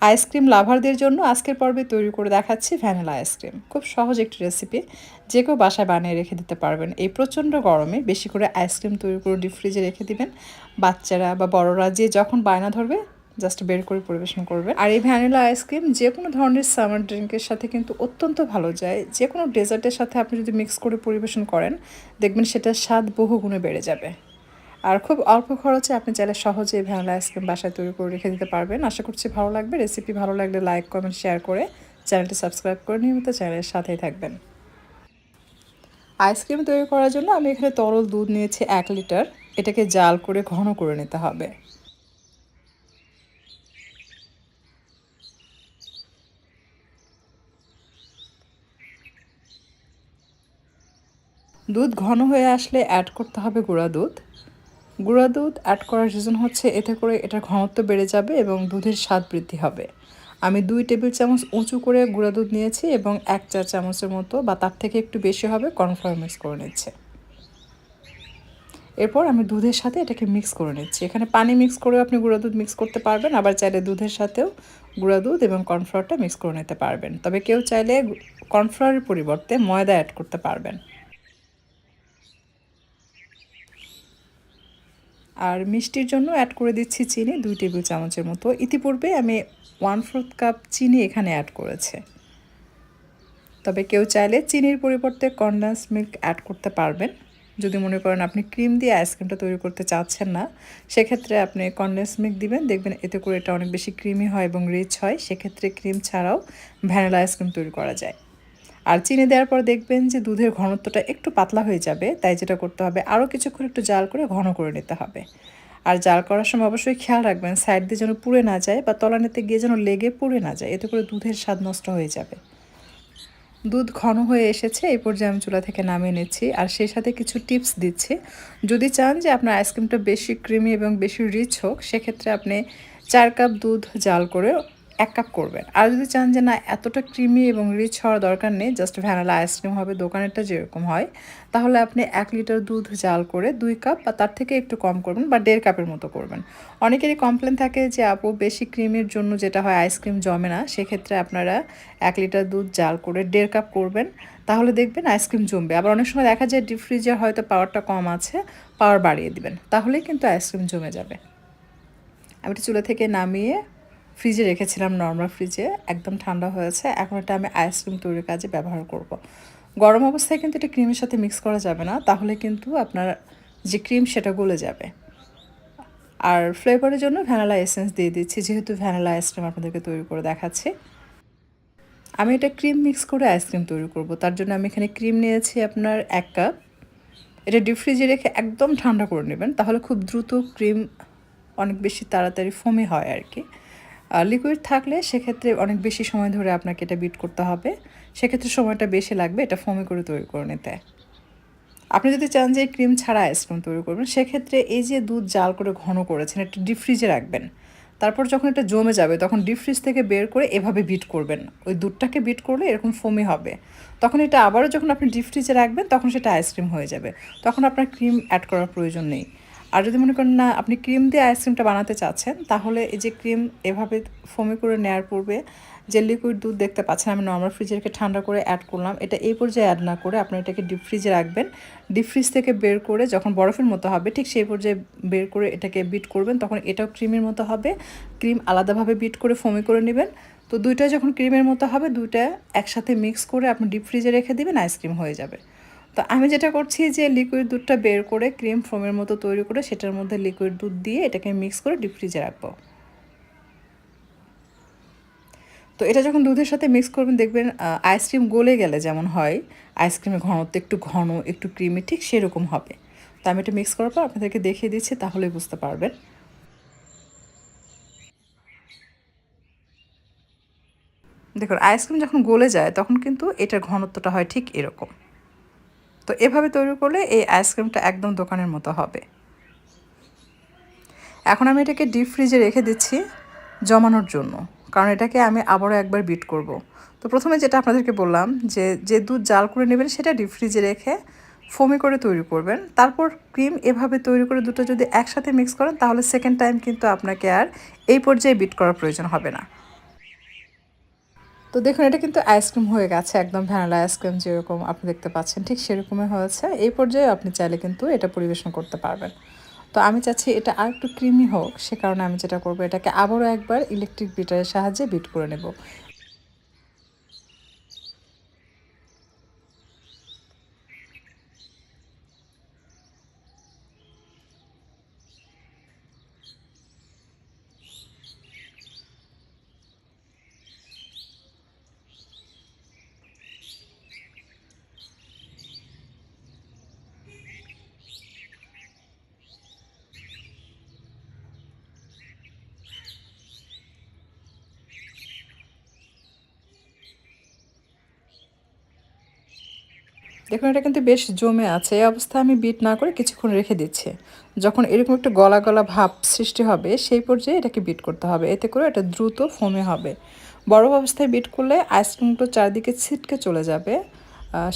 Ice cream লাভারদের জন্য আজকের পর্বে তৈরি করে দেখাচ্ছি ভ্যানিলা আইসক্রিম। খুব সহজ একটি রেসিপি, যে কেউ বাসায় বানিয়ে রেখে দিতে পারবেন। এই প্রচণ্ড গরমে বেশি করে আইসক্রিম তৈরি করে ডিপ ফ্রিজে রেখে দিবেন। বাচ্চারা বা বড়রা যে যখন বায়না ধরবে জাস্ট বের করে পরিবেশন করবেন। আর এই ভ্যানিলা আইসক্রিম যে কোনো ধরনের সামার ড্রিঙ্কের সাথে কিন্তু অত্যন্ত ভালো যায়। যে কোনো ডেজার্টের সাথে আপনি যদি মিক্স করে পরিবেশন করেন, দেখবেন সেটার স্বাদ বহু গুণে বেড়ে যাবে। আর খুব অল্প খরচে আপনি চাইলে সহজেই ভ্যানিলা আইসক্রিম বাসায় তৈরি করে রেখে দিতে পারবেন। আশা করছি ভালো লাগবে। রেসিপি ভালো লাগলে লাইক, কমেন্ট, শেয়ার করে চ্যানেলটি সাবস্ক্রাইব করে নিয়মিত চ্যানেলের সাথেই থাকবেন। আইসক্রিম তৈরি করার জন্য আমি এখানে তরল দুধ নিয়েছি 1 লিটার। এটাকে জাল করে ঘন করে নিতে হবে। দুধ ঘন হয়ে আসলে অ্যাড করতে হবে গুঁড়া দুধ। গুঁড়া দুধ অ্যাড করার রিজন হচ্ছে এতে করে এটার ঘনত্ব বেড়ে যাবে এবং দুধের স্বাদ বৃদ্ধি হবে। আমি 2 টেবিল চামচ উঁচু করে গুঁড়া দুধ নিয়েছি এবং 1 চা চামচের মতো বা তার থেকে একটু বেশি হবে কর্নফ্লাওয়ার মিক্স করে নিচ্ছে। এরপর আমি দুধের সাথে এটাকে মিক্স করে নিচ্ছি। এখানে পানি মিক্স করেও আপনি গুঁড়া দুধ মিক্স করতে পারবেন, আবার চাইলে দুধের সাথেও গুঁড়া দুধ এবং কর্নফ্লাওয়ারটা মিক্স করে নিতে পারবেন। তবে কেউ চাইলে কর্নফ্লাওয়ারের পরিবর্তে ময়দা অ্যাড করতে পারবেন। আর মিষ্টির জন্য অ্যাড করে দিচ্ছি চিনি 2 টেবিল চামচের মতো। ইতিপূর্বে আমি 1/4 কাপ চিনি এখানে অ্যাড করেছি। তবে কেউ চাইলে চিনির পরিবর্তে কনডেন্স মিল্ক অ্যাড করতে পারবেন। যদি মনে করেন আপনি ক্রিম দিয়ে আইসক্রিমটা তৈরি করতে চাচ্ছেন না, সেক্ষেত্রে আপনি কনডেন্স মিল্ক দিবেন। দেখবেন এতে করে এটা অনেক বেশি ক্রিমি হয় এবং রিচ হয়। সেক্ষেত্রে ক্রিম ছাড়াও ভ্যানিলা আইসক্রিম তৈরি করা যায়। আর চিনি দেওয়ার পর দেখবেন যে দুধের ঘনত্বটা একটু পাতলা হয়ে যাবে। তাই যেটা করতে হবে, আরও কিছুক্ষণ একটু জাল করে ঘন করে নিতে হবে। আর জাল করার সময় অবশ্যই খেয়াল রাখবেন সাইড দিয়ে যেন পুড়ে না যায় বা তলানিতে গিয়ে যেন লেগে পুড়ে না যায়। এতে করে দুধের স্বাদ নষ্ট হয়ে যাবে। দুধ ঘন হয়ে এসেছে, এই পর্যায়ে আমি চুলা থেকে নামিয়ে নিচ্ছি। আর সেই সাথে কিছু টিপস দিচ্ছি। যদি চান যে আপনার আইসক্রিমটা বেশি ক্রিমি এবং বেশি রিচ হোক, সেক্ষেত্রে আপনি 4 কাপ দুধ জাল করে 1 কাপ করবেন। আর যদি চান যে না এতটা ক্রিমি এবং রিচ হওয়ার দরকার নেই, জাস্ট ভ্যানিলা আইসক্রিম হবে দোকানেরটা যেরকম হয়, তাহলে আপনি 1 লিটার দুধ জাল করে 2 কাপ বা তার থেকে একটু কম করবেন বা 1.5 কাপের মতো করবেন। অনেকেরই কমপ্লেন থাকে যে আপু বেশি ক্রিমের জন্য যেটা হয় আইসক্রিম জমে না। সেক্ষেত্রে আপনারা 1 লিটার দুধ জাল করে 1.5 কাপ করবেন, তাহলে দেখবেন আইসক্রিম জমবে। আবার অনেক সময় দেখা যায় ডিপ ফ্রিজে হয়তো পাওয়ারটা কম আছে, পাওয়ার বাড়িয়ে দিবেন, তাহলেই কিন্তু আইসক্রিম জমে যাবে। আমি এটা চুলা থেকে নামিয়ে ফ্রিজে রেখেছিলাম, নর্মাল ফ্রিজে, একদম ঠান্ডা হয়েছে। এখন এটা আমি আইসক্রিম তৈরির কাজে ব্যবহার করব। গরম অবস্থায় কিন্তু এটা ক্রিমের সাথে মিক্স করা যাবে না, তাহলে কিন্তু আপনার যে ক্রিম সেটা গলে যাবে। আর ফ্লেভারের জন্য ভ্যানিলা এসেন্স দিয়ে দিচ্ছি, যেহেতু ভ্যানিলা আইসক্রিম আপনাদেরকে তৈরি করে দেখাচ্ছি। আমি এটা ক্রিম মিক্স করে আইসক্রিম তৈরি করব। তার জন্য আমি এখানে ক্রিম নিয়েছি আপনার 1 কাপ। এটা ডিপ ফ্রিজে রেখে একদম ঠান্ডা করে নেবেন, তাহলে খুব দ্রুত ক্রিম অনেক বেশি তাড়াতাড়ি ফোমি হয় আর কি। লিকুইড থাকলে সেক্ষেত্রে অনেক বেশি সময় ধরে আপনাকে এটা বিট করতে হবে, সেক্ষেত্রে সময়টা বেশি লাগবে এটা ফোমি করে তৈরি করে নিতে। আপনি যদি চান যে ক্রিম ছাড়া আইসক্রিম তৈরি করবেন, সেক্ষেত্রে এই যে দুধ জাল করে ঘন করেছেন এটা ডিপ ফ্রিজে রাখবেন। তারপর যখন এটা জমে যাবে তখন ডিপ ফ্রিজ থেকে বের করে এভাবে বিট করবেন। ওই দুধটাকে বিট করলে এরকম ফোমি হবে। তখন এটা আবারও যখন আপনি ডিপ ফ্রিজে রাখবেন তখন সেটা আইসক্রিম হয়ে যাবে। তখন আপনার ক্রিম অ্যাড করার প্রয়োজন নেই। আর যদি মনে করেন না আপনি ক্রিম দিয়ে আইসক্রিমটা বানাতে চাচ্ছেন, তাহলে এই যে ক্রিম এভাবে ফোমি করে নেওয়ার পূর্বে যে লিকুইড দুধ দেখতে পাচ্ছেন আমি নর্মাল ফ্রিজে রেখে ঠান্ডা করে অ্যাড করলাম, এটা এই পর্যায়ে অ্যাড না করে আপনি এটাকে ডিপ ফ্রিজে রাখবেন। ডিপ ফ্রিজ থেকে বের করে যখন বরফের মতো হবে ঠিক সেই পর্যায়ে বের করে এটাকে বিট করবেন, তখন এটাও ক্রিমের মতো হবে। ক্রিম আলাদাভাবে বিট করে ফোমি করে নেবেন। তো দুইটা যখন ক্রিমের মতো হবে, দুইটা একসাথে মিক্স করে আপনি ডিপ ফ্রিজে রেখে দিবেন, আইসক্রিম হয়ে যাবে। তো আমি যেটা করছি যে লিকুইড দুধটা বের করে ক্রিম ফোমের মতো তৈরি করে সেটার মধ্যে লিকুইড দুধ দিয়ে এটাকে মিক্স করে ডিপ ফ্রিজে রাখবো। তো এটা যখন দুধের সাথে মিক্স করবেন দেখবেন আইসক্রিম গলে গেলে যেমন হয়, আইসক্রিমের ঘনত্ব একটু ঘন একটু ক্রিমি ঠিক সেরকম হবে। তো আমি এটা মিক্স করার পর আপনাদেরকে দেখিয়ে দিচ্ছি, তাহলেই বুঝতে পারবেন। দেখুন আইসক্রিম যখন গলে যায় তখন কিন্তু এটার ঘনত্বটা হয় ঠিক এরকম। তো এভাবে তৈরি করলে এই আইসক্রিমটা একদম দোকানের মতো হবে। এখন আমি এটাকে ডিপ ফ্রিজে রেখে দিচ্ছি জমানোর জন্য, কারণ এটাকে আমি আবারও একবার বিট করব। তো প্রথমে যেটা আপনাদেরকে বললাম যে যে দুধ জাল করে নেবেন সেটা ডিপ ফ্রিজে রেখে ফোমি করে তৈরি করবেন। তারপর ক্রিম এভাবে তৈরি করে দুটো যদি একসাথে মিক্স করেন, তাহলে সেকেন্ড টাইম কিন্তু আপনাকে আর এই পর্যায়ে বিট করার প্রয়োজন হবে না। তো দেখুন এটা কিন্তু আইসক্রিম হয়ে গেছে, একদম ভ্যানিলা আইসক্রিম যেরকম আপনি দেখতে পাচ্ছেন ঠিক সেরকমই হয়েছে। এই পর্যায়ে আপনি চাইলে কিন্তু এটা পরিবেশন করতে পারবেন। তো আমি চাচ্ছি এটা আর একটু ক্রিমি হোক, সে কারণে আমি যেটা করব এটাকে আবারও একবার ইলেকট্রিক বিটারের সাহায্যে বিট করে নেব। দেখুন এটা কিন্তু বেশ জমে আছে। এই অবস্থায় আমি বিট না করে কিছুক্ষণ রেখে দিচ্ছি। যখন এরকম একটা গলা গলা ভাব সৃষ্টি হবে সেই পর্যায়ে এটাকে বিট করতে হবে, এতে করে এটা দ্রুত ফোমে হবে। বরফ অবস্থায় বিট করলে আইসক্রিমগুলো চারদিকে ছিটকে চলে যাবে,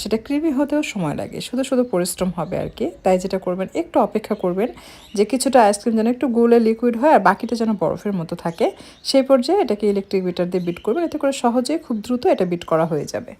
সেটা ক্রিমি হতেও সময় লাগে, শুধু শুধু পরিশ্রম হবে আর কি। তাই যেটা করবেন একটু অপেক্ষা করবেন যে কিছুটা আইসক্রিম যেন একটু গলে লিকুইড হয় আর বাকিটা যেন বরফের মতো থাকে। সেই পর্যায়ে এটাকে ইলেকট্রিক বিটার দিয়ে বিট করবেন, এতে করে সহজেই খুব দ্রুত এটা বিট করা হয়ে যাবে।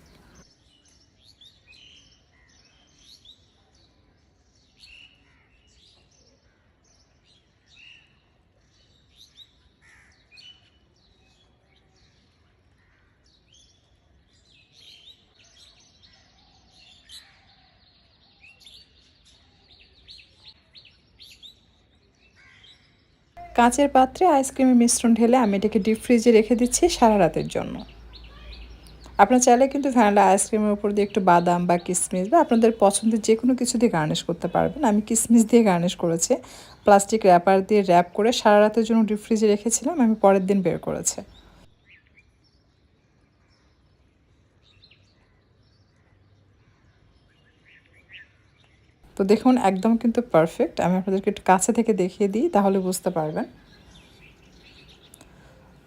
কাঁচের পাত্রে আইসক্রিমের মিশ্রণ ঢেলে আমি এটাকে ডিপ ফ্রিজে রেখে দিচ্ছি সারা রাতের জন্য। আপনার চাইলে কিন্তু ভ্যানিলা আইসক্রিমের উপর দিয়ে একটু বাদাম বা কিশমিশ বা আপনাদের পছন্দের যে কোনো কিছু দিয়ে গার্নিশ করতে পারবেন। আমি কিশমিশ দিয়ে গার্নিশ করেছি। প্লাস্টিক র্যাপার দিয়ে র্যাপ করে সারা রাতের জন্য ডিপ ফ্রিজে রেখেছিলাম, আমি পরের দিন বের করেছি। তো দেখুন একদম কিন্তু পারফেক্ট। আমি আপনাদেরকে একটু কাছে থেকে দেখিয়ে দিই, তাহলে বুঝতে পারবেন।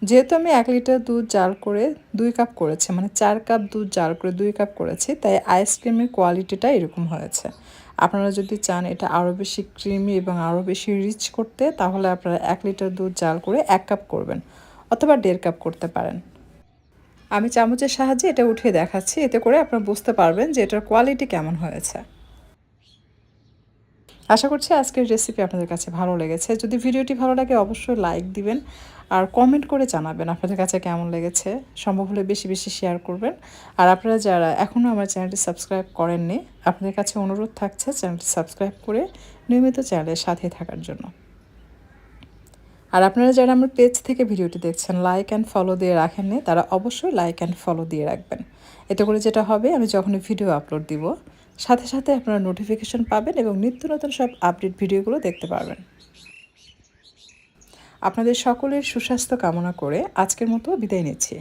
যেহেতু আমি 1 লিটার দুধ জাল করে 2 কাপ করেছি, মানে 4 কাপ দুধ জাল করে 2 কাপ করেছি, তাই আইসক্রিমের কোয়ালিটিটা এরকম হয়েছে। আপনারা যদি চান এটা আরও বেশি ক্রিমি এবং আরও বেশি রিচ করতে, তাহলে আপনারা 1 লিটার দুধ জাল করে 1 কাপ করবেন, অথবা 1.5 কাপ করতে পারেন। আমি চামচের সাহায্যে এটা উঠিয়ে দেখাচ্ছি, এতে করে আপনারা বুঝতে পারবেন যে এটার কোয়ালিটি কেমন হয়েছে। আশা করছি আজকের রেসিপি আপনাদের কাছে ভালো লেগেছে। যদি ভিডিওটি ভালো লাগে অবশ্যই লাইক দিবেন আর কমেন্ট করে জানাবেন আপনাদের কাছে কেমন লেগেছে। সম্ভব হলে বেশি বেশি শেয়ার করবেন। আর আপনারা যারা এখনও আমার চ্যানেলটি সাবস্ক্রাইব করেননি, আপনাদের কাছে অনুরোধ থাকছে চ্যানেলটি সাবস্ক্রাইব করে নিয়মিত চ্যানেলের সাথে থাকার জন্য। আর আপনারা যারা আমার পেজ থেকে ভিডিওটি দেখছেন লাইক অ্যান্ড ফলো দিয়ে রাখেননি, তারা অবশ্যই লাইক অ্যান্ড ফলো দিয়ে রাখবেন। এতে করে যেটা হবে, আমি যখনই ভিডিও আপলোড দিব সাথে সাথে আপনারা নোটিফিকেশন পাবেন এবং নিত্য নতুন সব আপডেট ভিডিওগুলো দেখতে পারবেন। আপনাদের সকলের সুস্বাস্থ্য কামনা করে আজকের মতো বিদায় নিচ্ছি।